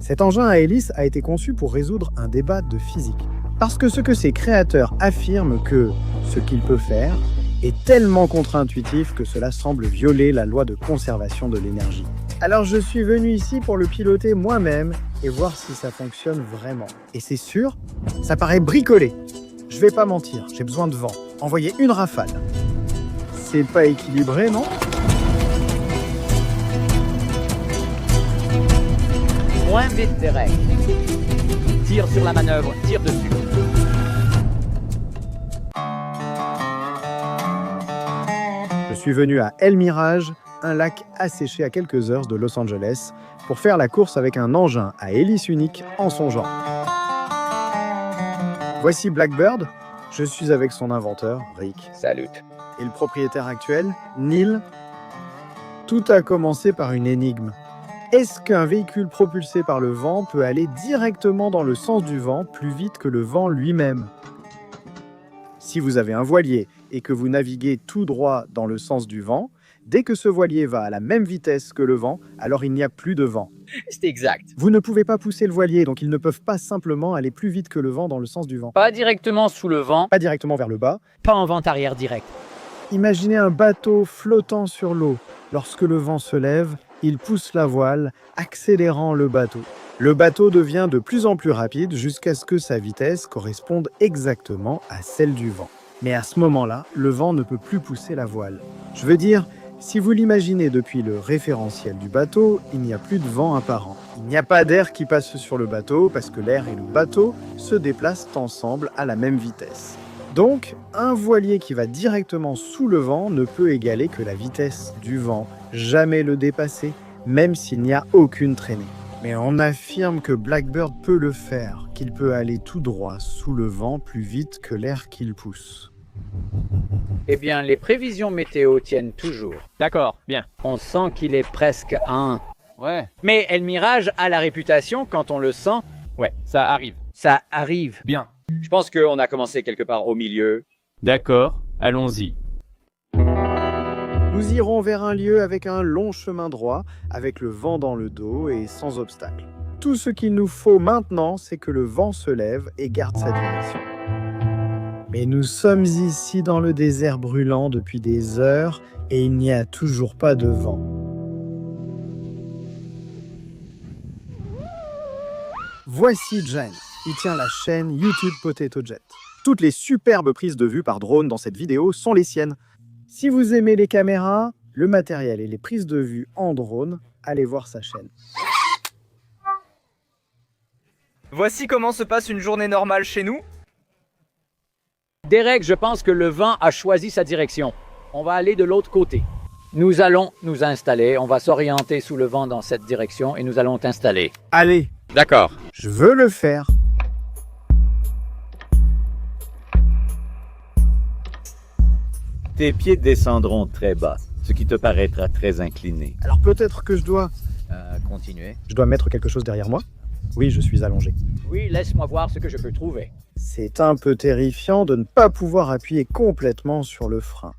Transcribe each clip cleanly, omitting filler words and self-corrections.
Cet engin à hélice a été conçu pour résoudre un débat de physique. Parce que ce que ses créateurs affirment que ce qu'il peut faire est tellement contre-intuitif que cela semble violer la loi de conservation de l'énergie. Alors je suis venu ici pour le piloter moi-même et voir si ça fonctionne vraiment. Et c'est sûr, ça paraît bricolé. Je vais pas mentir, j'ai besoin de vent. Envoyez une rafale. C'est pas équilibré, non ? Moins vite, Derek. Tire sur la manœuvre, tire dessus. Je suis venu à El Mirage, un lac asséché à quelques heures de Los Angeles, pour faire la course avec un engin à hélice unique en son genre. Voici Blackbird, je suis avec son inventeur, Rick. Salut. Et le propriétaire actuel, Neil. Tout a commencé par une énigme. Est-ce qu'un véhicule propulsé par le vent peut aller directement dans le sens du vent plus vite que le vent lui-même ? Si vous avez un voilier et que vous naviguez tout droit dans le sens du vent, dès que ce voilier va à la même vitesse que le vent, alors il n'y a plus de vent. C'est exact. Vous ne pouvez pas pousser le voilier, donc ils ne peuvent pas simplement aller plus vite que le vent dans le sens du vent. Pas directement sous le vent, Pas directement vers le bas. pas en vent arrière direct. Imaginez un bateau flottant sur l'eau. Lorsque le vent se lève, il pousse la voile, accélérant le bateau. Le bateau devient de plus en plus rapide jusqu'à ce que sa vitesse corresponde exactement à celle du vent. Mais à ce moment-là, le vent ne peut plus pousser la voile. Je veux dire, si vous l'imaginez depuis le référentiel du bateau, il n'y a plus de vent apparent. Il n'y a pas d'air qui passe sur le bateau parce que l'air et le bateau se déplacent ensemble à la même vitesse. Donc, un voilier qui va directement sous le vent ne peut égaler que la vitesse du vent, jamais le dépasser, même s'il n'y a aucune traînée. Mais on affirme que Blackbird peut le faire, qu'il peut aller tout droit sous le vent plus vite que l'air qu'il pousse. Eh bien, les prévisions météo tiennent toujours. D'accord, bien. On sent qu'il est presque à 1. Ouais. Mais El Mirage a la réputation, quand on le sent, Ouais, ça arrive. ça arrive. Bien. Je pense qu'on a commencé quelque part au milieu. D'accord, allons-y. Nous irons vers un lieu avec un long chemin droit, avec le vent dans le dos et sans obstacle. Tout ce qu'il nous faut maintenant, c'est que le vent se lève et garde sa direction. Mais nous sommes ici dans le désert brûlant depuis des heures et il n'y a toujours pas de vent. Voici Jen. Il tient la chaîne YouTube Potato Jet. Toutes les superbes prises de vue par drone dans cette vidéo sont les siennes. Si vous aimez les caméras, le matériel et les prises de vue en drone, allez voir sa chaîne. Voici comment se passe une journée normale chez nous. Derek, je pense que le vent a choisi sa direction. On va aller de l'autre côté. Nous allons nous installer. On va s'orienter sous le vent dans cette direction et nous allons t'installer. Allez, D'accord. je veux le faire. Tes pieds descendront très bas, ce qui te paraîtra très incliné. Alors peut-être que je dois Continuez. mettre quelque chose derrière moi. Oui, je suis allongé. Oui, laisse-moi voir ce que je peux trouver. C'est un peu terrifiant de ne pas pouvoir appuyer complètement sur le frein.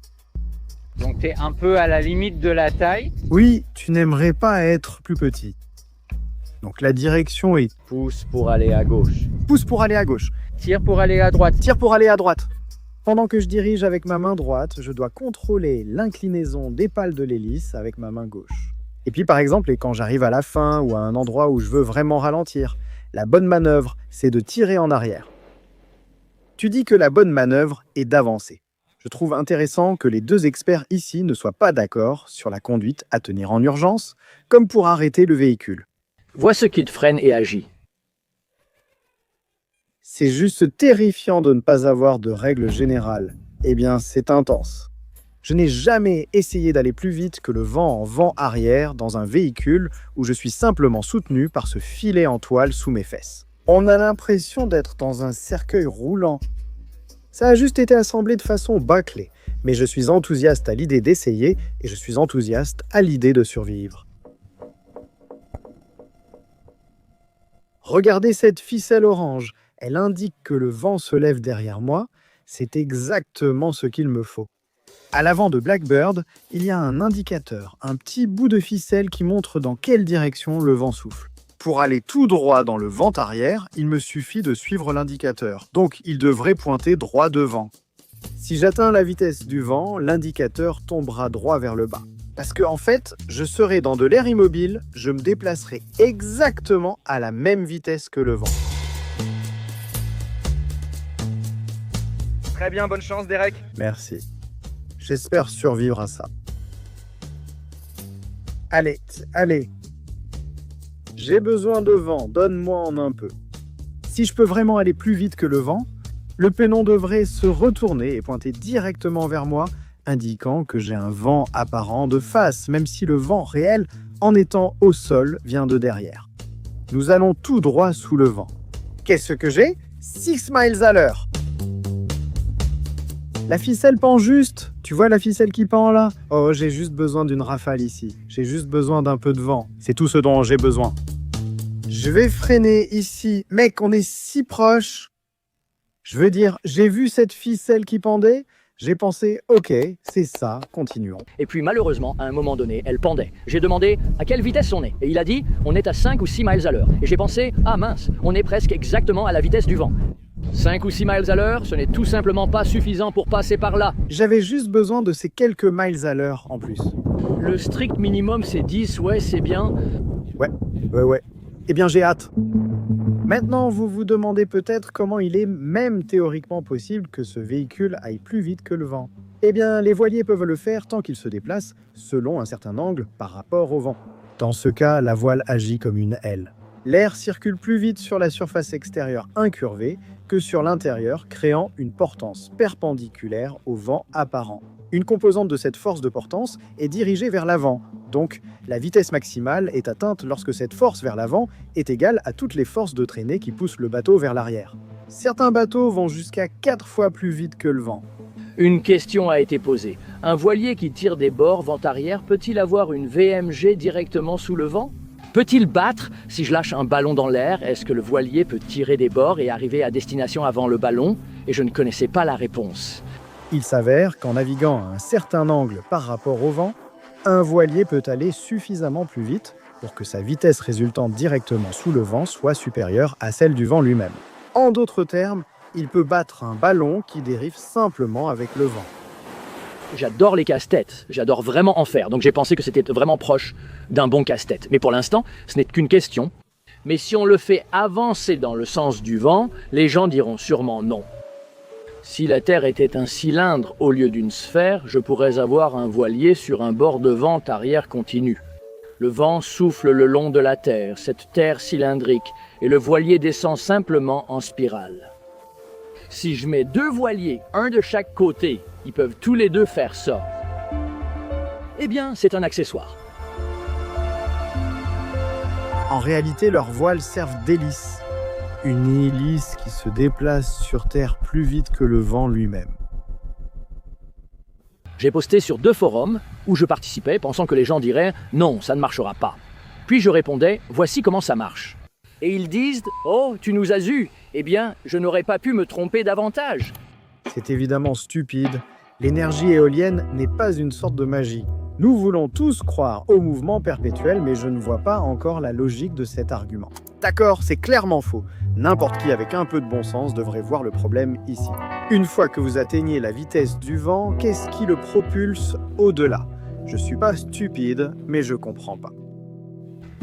Donc t'es un peu à la limite de la taille. Oui, tu n'aimerais pas être plus petit. Donc la direction est Pousse pour aller à gauche. pouce pour aller à gauche, Tire pour aller à droite. tire pour aller à droite. Pendant que je dirige avec ma main droite, je dois contrôler l'inclinaison des pales de l'hélice avec ma main gauche. Et puis par exemple, quand j'arrive à la fin ou à un endroit où je veux vraiment ralentir, la bonne manœuvre, c'est de tirer en arrière. Tu dis que la bonne manœuvre est d'avancer. Je trouve intéressant que les deux experts ici ne soient pas d'accord sur la conduite à tenir en urgence, comme pour arrêter le véhicule. Vois ce qui te freine et agis. C'est juste terrifiant de ne pas avoir de règles générales. Eh bien, c'est intense. Je n'ai jamais essayé d'aller plus vite que le vent en vent arrière dans un véhicule où je suis simplement soutenu par ce filet en toile sous mes fesses. On a l'impression d'être dans un cercueil roulant. Ça a juste été assemblé de façon bâclée, mais je suis enthousiaste à l'idée d'essayer et je suis enthousiaste à l'idée de survivre. Regardez cette ficelle orange. Elle indique que le vent se lève derrière moi. C'est exactement ce qu'il me faut. À l'avant de Blackbird, il y a un indicateur, un petit bout de ficelle qui montre dans quelle direction le vent souffle. Pour aller tout droit dans le vent arrière, il me suffit de suivre l'indicateur. Donc, il devrait pointer droit devant. Si j'atteins la vitesse du vent, l'indicateur tombera droit vers le bas. Parce que, en fait, je serai dans de l'air immobile, je me déplacerai exactement à la même vitesse que le vent. Très bien, bonne chance Derek. Merci. J'espère survivre à ça. Allez, allez. J'ai besoin de vent, donne-moi en un peu. Si je peux vraiment aller plus vite que le vent, le pennon devrait se retourner et pointer directement vers moi, indiquant que j'ai un vent apparent de face, même si le vent réel, en étant au sol, vient de derrière. Nous allons tout droit sous le vent. Qu'est-ce que j'ai ? 6 miles à l'heure. La ficelle pend juste. Tu vois la ficelle qui pend là ? Oh, j'ai juste besoin d'une rafale ici. J'ai juste besoin d'un peu de vent. C'est tout ce dont j'ai besoin. Je vais freiner ici. Mec, on est si proche. Je veux dire, j'ai vu cette ficelle qui pendait. J'ai pensé, ok, c'est ça, continuons. Et puis malheureusement, à un moment donné, elle pendait. J'ai demandé à quelle vitesse on est. Et il a dit, on est à 5 ou 6 miles à l'heure. Et j'ai pensé, ah mince, on est presque exactement à la vitesse du vent. 5 ou 6 miles à l'heure, ce n'est tout simplement pas suffisant pour passer par là. J'avais juste besoin de ces quelques miles à l'heure en plus. Le strict minimum, c'est 10, ouais, c'est bien. Ouais. Eh bien, j'ai hâte. Maintenant, vous vous demandez peut-être comment il est même théoriquement possible que ce véhicule aille plus vite que le vent. Eh bien, les voiliers peuvent le faire tant qu'ils se déplacent selon un certain angle par rapport au vent. Dans ce cas, la voile agit comme une aile. L'air circule plus vite sur la surface extérieure incurvée que sur l'intérieur, créant une portance perpendiculaire au vent apparent. Une composante de cette force de portance est dirigée vers l'avant, donc la vitesse maximale est atteinte lorsque cette force vers l'avant est égale à toutes les forces de traînée qui poussent le bateau vers l'arrière. Certains bateaux vont jusqu'à 4 fois plus vite que le vent. Une question a été posée. Un voilier qui tire des bords vent arrière peut-il avoir une VMG directement sous le vent ? Peut-il battre si je lâche un ballon dans l'air? Est-ce que le voilier peut tirer des bords et arriver à destination avant le ballon? Et je ne connaissais pas la réponse. Il s'avère qu'en naviguant à un certain angle par rapport au vent, un voilier peut aller suffisamment plus vite pour que sa vitesse résultant directement sous le vent soit supérieure à celle du vent lui-même. En d'autres termes, il peut battre un ballon qui dérive simplement avec le vent. J'adore les casse-têtes, j'adore vraiment en faire, donc j'ai pensé que c'était vraiment proche d'un bon casse-tête. Mais pour l'instant, ce n'est qu'une question. Mais si on le fait avancer dans le sens du vent, les gens diront sûrement non. Si la Terre était un cylindre au lieu d'une sphère, je pourrais avoir un voilier sur un bord de vent arrière continu. Le vent souffle le long de la Terre, cette Terre cylindrique, et le voilier descend simplement en spirale. Si je mets 2 voiliers, un de chaque côté, ils peuvent tous les 2 faire ça. Eh bien, c'est un accessoire. En réalité, leurs voiles servent d'hélice. Une hélice qui se déplace sur Terre plus vite que le vent lui-même. J'ai posté sur 2 forums où je participais pensant que les gens diraient « Non, ça ne marchera pas ». Puis je répondais « Voici comment ça marche ». Et ils disent « Oh, tu nous as eu !» Eh bien, je n'aurais pas pu me tromper davantage. C'est évidemment stupide. L'énergie éolienne n'est pas une sorte de magie. Nous voulons tous croire au mouvement perpétuel, mais je ne vois pas encore la logique de cet argument. D'accord, c'est clairement faux. N'importe qui avec un peu de bon sens devrait voir le problème ici. Une fois que vous atteignez la vitesse du vent, qu'est-ce qui le propulse au-delà? Je suis pas stupide, mais je comprends pas.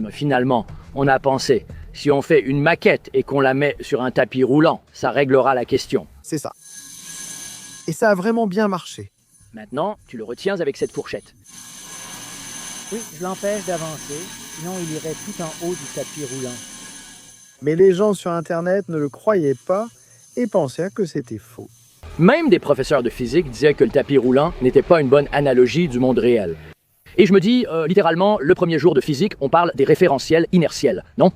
Mais finalement, on a pensé, si on fait une maquette et qu'on la met sur un tapis roulant, ça réglera la question. C'est ça. Et ça a vraiment bien marché. Maintenant, tu le retiens avec cette fourchette. Oui, je l'empêche d'avancer, sinon il irait tout en haut du tapis roulant. Mais les gens sur Internet ne le croyaient pas et pensaient que c'était faux. Même des professeurs de physique disaient que le tapis roulant n'était pas une bonne analogie du monde réel. Et je me dis, littéralement, le premier jour de physique, on parle des référentiels inertiels, non?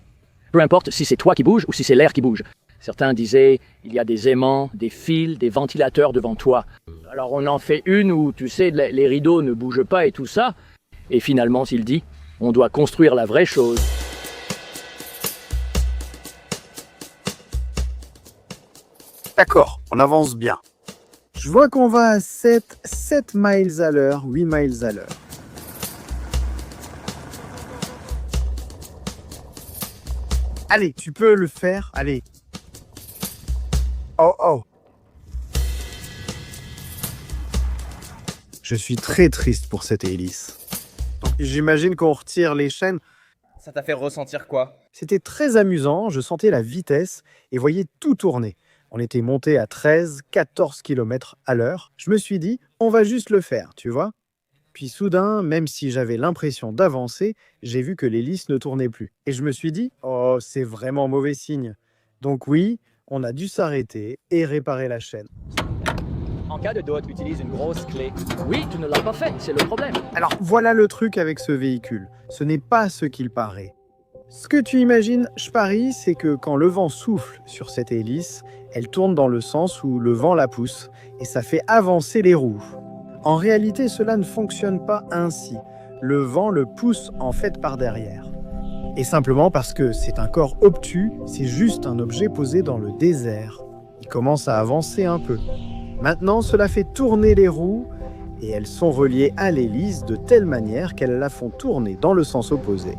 Peu importe si c'est toi qui bouge ou si c'est l'air qui bouge. Certains disaient, il y a des aimants, des fils, des ventilateurs devant toi. Alors on en fait une où, tu sais, les rideaux ne bougent pas et tout ça. Et finalement, s'il dit, on doit construire la vraie chose. D'accord, on avance bien. Je vois qu'on va à 7 miles à l'heure, 8 miles à l'heure. Allez, tu peux le faire, allez. Oh oh. Je suis très triste pour cette hélice. J'imagine qu'on retire les chaînes. Ça t'a fait ressentir quoi? C'était très amusant, je sentais la vitesse et voyais tout tourner. On était monté à 13-14 km à l'heure. Je me suis dit, on va juste le faire, tu vois. Puis soudain, même si j'avais l'impression d'avancer, j'ai vu que l'hélice ne tournait plus. Et je me suis dit, oh, c'est vraiment mauvais signe. Donc oui, on a dû s'arrêter et réparer la chaîne. En cas de doute, utilise une grosse clé. Oui, tu ne l'as pas fait, c'est le problème. Alors voilà le truc avec ce véhicule, ce n'est pas ce qu'il paraît. Ce que tu imagines, je parie, c'est que quand le vent souffle sur cette hélice, elle tourne dans le sens où le vent la pousse, et ça fait avancer les roues. En réalité, cela ne fonctionne pas ainsi. Le vent le pousse en fait par derrière. Et simplement parce que c'est un corps obtus, c'est juste un objet posé dans le désert. Il commence à avancer un peu. Maintenant, cela fait tourner les roues, et elles sont reliées à l'hélice de telle manière qu'elles la font tourner dans le sens opposé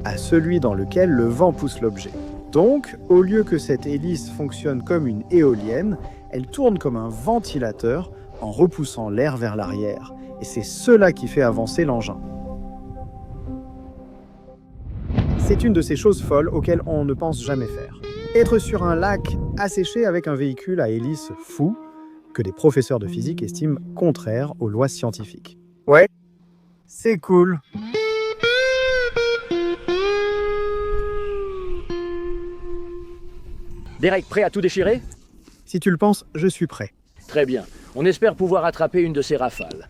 à celui dans lequel le vent pousse l'objet. Donc, au lieu que cette hélice fonctionne comme une éolienne, elle tourne comme un ventilateur en repoussant l'air vers l'arrière. Et c'est cela qui fait avancer l'engin. C'est une de ces choses folles auxquelles on ne pense jamais faire. Être sur un lac asséché avec un véhicule à hélice fou, que des professeurs de physique estiment contraire aux lois scientifiques. Ouais, c'est cool. Derek, prêt à tout déchirer? Si tu le penses, je suis prêt. Très bien. On espère pouvoir attraper une de ces rafales.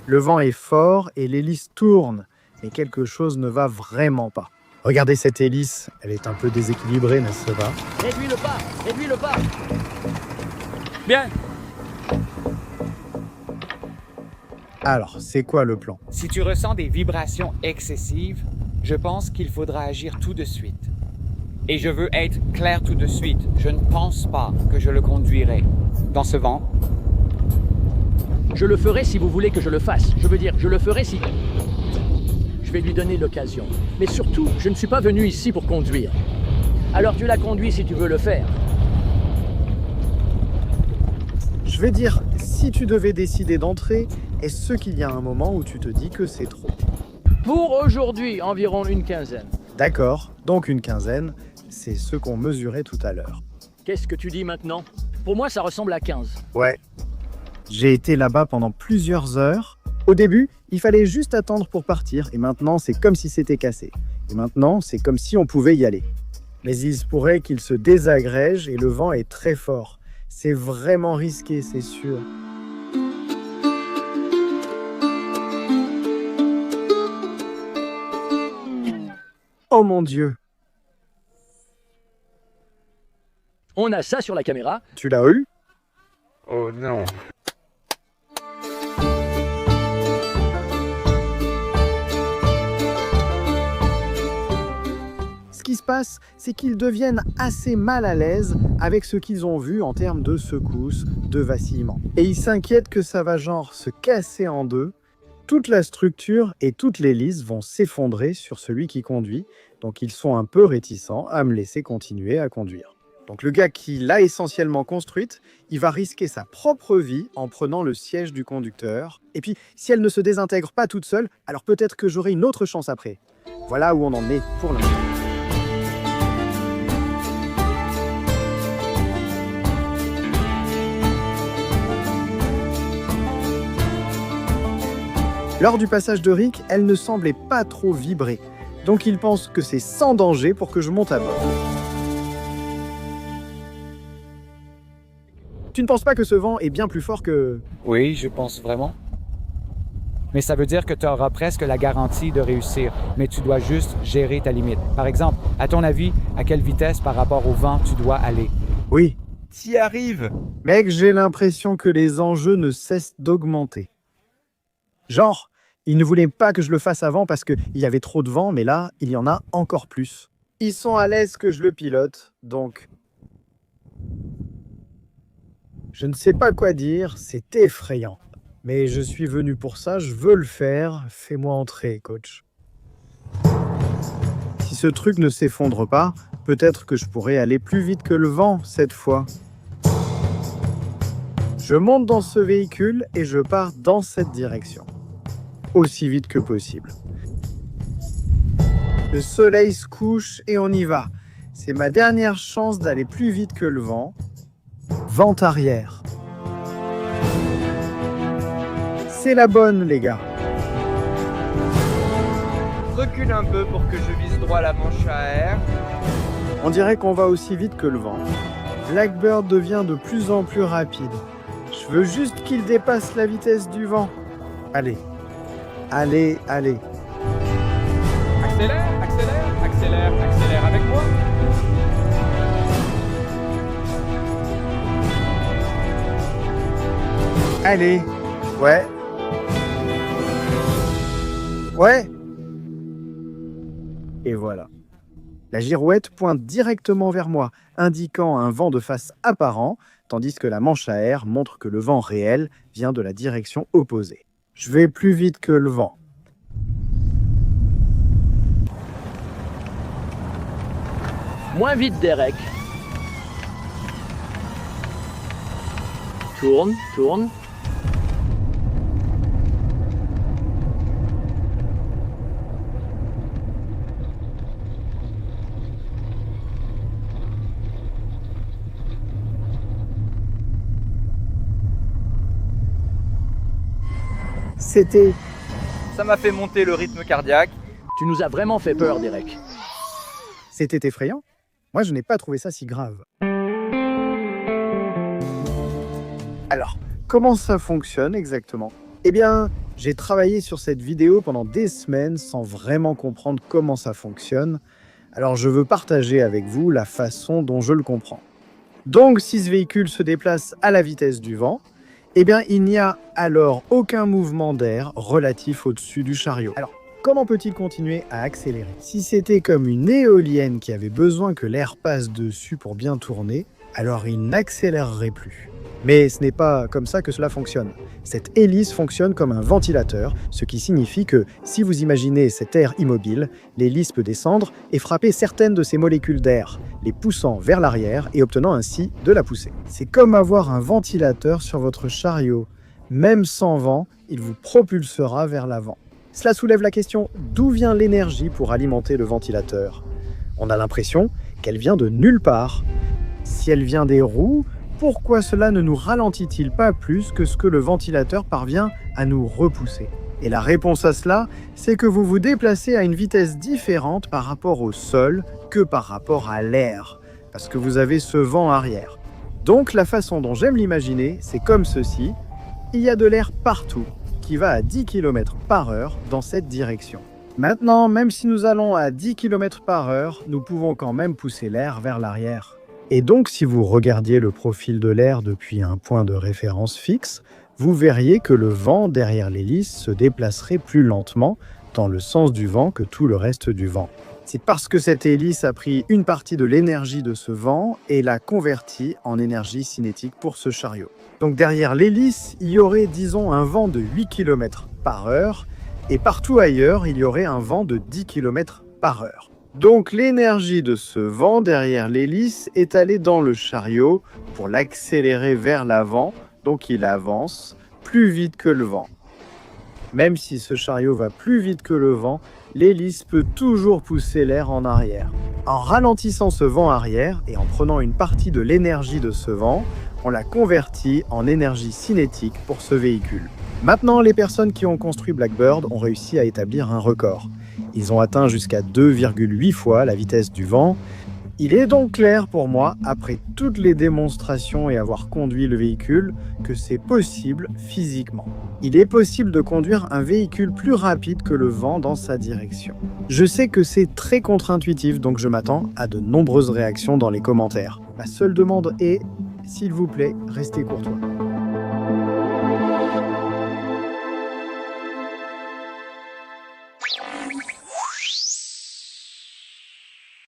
Le vent est fort et l'hélice tourne, mais quelque chose ne va vraiment pas. Regardez cette hélice, elle est un peu déséquilibrée, n'est-ce pas? Réduis le pas! Réduis le pas! Bien! Alors, c'est quoi le plan? Si tu ressens des vibrations excessives, je pense qu'il faudra agir tout de suite. Et je veux être clair tout de suite, je ne pense pas que je le conduirai dans ce vent. Je le ferai si vous voulez que je le fasse. Je veux dire, je le ferai si... Je vais lui donner l'occasion. Mais surtout, je ne suis pas venu ici pour conduire. Alors tu la conduis si tu veux le faire. Je vais dire, si tu devais décider d'entrer, est-ce qu'il y a un moment où tu te dis que c'est trop? Pour aujourd'hui, environ une quinzaine. D'accord, donc une quinzaine, c'est ce qu'on mesurait tout à l'heure. Qu'est-ce que tu dis maintenant? Pour moi, ça ressemble à 15. Ouais. J'ai été là-bas pendant plusieurs heures. Au début, il fallait juste attendre pour partir, et maintenant, c'est comme si c'était cassé. Et maintenant, c'est comme si on pouvait y aller. Mais il se pourrait qu'il se désagrège et le vent est très fort. C'est vraiment risqué, c'est sûr. Oh mon Dieu! On a ça sur la caméra. Tu l'as eu? Oh non. Ce qui se passe, c'est qu'ils deviennent assez mal à l'aise avec ce qu'ils ont vu en termes de secousses, de vacillements. Et ils s'inquiètent que ça va genre se casser en deux. Toute la structure et toute l'hélice vont s'effondrer sur celui qui conduit, donc ils sont un peu réticents à me laisser continuer à conduire. Donc le gars qui l'a essentiellement construite, il va risquer sa propre vie en prenant le siège du conducteur. Et puis, si elle ne se désintègre pas toute seule, alors peut-être que j'aurai une autre chance après. Voilà où on en est pour l'instant. Lors du passage de Rick, elle ne semblait pas trop vibrer. Donc il pense que c'est sans danger pour que je monte à bord. Tu ne penses pas que ce vent est bien plus fort que... Oui, je pense vraiment. Mais ça veut dire que tu auras presque la garantie de réussir, mais tu dois juste gérer ta limite. Par exemple, à ton avis, à quelle vitesse par rapport au vent tu dois aller? Oui. T'y arrives. Mec, j'ai l'impression que les enjeux ne cessent d'augmenter. Genre, ils ne voulaient pas que je le fasse avant parce qu'il y avait trop de vent, mais là, il y en a encore plus. Ils sont à l'aise que je le pilote, donc... Je ne sais pas quoi dire, c'est effrayant. Mais je suis venu pour ça, je veux le faire. Fais-moi entrer, coach. Si ce truc ne s'effondre pas, peut-être que je pourrais aller plus vite que le vent cette fois. Je monte dans ce véhicule et je pars dans cette direction. Aussi vite que possible. Le soleil se couche et on y va. C'est ma dernière chance d'aller plus vite que le vent. Vent arrière. C'est la bonne, les gars. Recule un peu pour que je vise droit la manche à air. On dirait qu'on va aussi vite que le vent. Blackbird devient de plus en plus rapide. Je veux juste qu'il dépasse la vitesse du vent. Allez. Allez, allez. Accélère, accélère, accélère, accélère avec moi. Allez. Ouais. Ouais. Et voilà. La girouette pointe directement vers moi, indiquant un vent de face apparent, tandis que la manche à air montre que le vent réel vient de la direction opposée. Je vais plus vite que le vent. Moins vite, Derek. Tourne, tourne. C'était... Ça m'a fait monter le rythme cardiaque. Tu nous as vraiment fait peur, Derek. C'était effrayant. Moi, je n'ai pas trouvé ça si grave. Alors, comment ça fonctionne exactement? Eh bien, j'ai travaillé sur cette vidéo pendant des semaines sans vraiment comprendre comment ça fonctionne. Alors, je veux partager avec vous la façon dont je le comprends. Donc, si ce véhicule se déplace à la vitesse du vent, eh bien, il n'y a alors aucun mouvement d'air relatif au-dessus du chariot. Alors, comment peut-il continuer à accélérer? Si c'était comme une éolienne qui avait besoin que l'air passe dessus pour bien tourner, alors il n'accélérerait plus. Mais ce n'est pas comme ça que cela fonctionne. Cette hélice fonctionne comme un ventilateur, ce qui signifie que si vous imaginez cet air immobile, l'hélice peut descendre et frapper certaines de ces molécules d'air, les poussant vers l'arrière et obtenant ainsi de la poussée. C'est comme avoir un ventilateur sur votre chariot. Même sans vent, il vous propulsera vers l'avant. Cela soulève la question d'où vient l'énergie pour alimenter le ventilateur. On a l'impression qu'elle vient de nulle part. Si elle vient des roues, pourquoi cela ne nous ralentit-il pas plus que ce que le ventilateur parvient à nous repousser? Et la réponse à cela, c'est que vous vous déplacez à une vitesse différente par rapport au sol que par rapport à l'air, parce que vous avez ce vent arrière. Donc la façon dont j'aime l'imaginer, c'est comme ceci. Il y a de l'air partout, qui va à 10 km/h dans cette direction. Maintenant, même si nous allons à 10 km/h, nous pouvons quand même pousser l'air vers l'arrière. Et donc, si vous regardiez le profil de l'air depuis un point de référence fixe, vous verriez que le vent derrière l'hélice se déplacerait plus lentement dans le sens du vent que tout le reste du vent. C'est parce que cette hélice a pris une partie de l'énergie de ce vent et l'a convertie en énergie cinétique pour ce chariot. Donc derrière l'hélice, il y aurait, disons, un vent de 8 km/h et partout ailleurs, il y aurait un vent de 10 km/h. Donc l'énergie de ce vent derrière l'hélice est allée dans le chariot pour l'accélérer vers l'avant, donc il avance plus vite que le vent. Même si ce chariot va plus vite que le vent, l'hélice peut toujours pousser l'air en arrière. En ralentissant ce vent arrière et en prenant une partie de l'énergie de ce vent, on l'a convertie en énergie cinétique pour ce véhicule. Maintenant, les personnes qui ont construit Blackbird ont réussi à établir un record. Ils ont atteint jusqu'à 2,8 fois la vitesse du vent. Il est donc clair pour moi, après toutes les démonstrations et avoir conduit le véhicule, que c'est possible physiquement. Il est possible de conduire un véhicule plus rapide que le vent dans sa direction. Je sais que c'est très contre-intuitif, donc je m'attends à de nombreuses réactions dans les commentaires. Ma seule demande est, s'il vous plaît, restez courtois.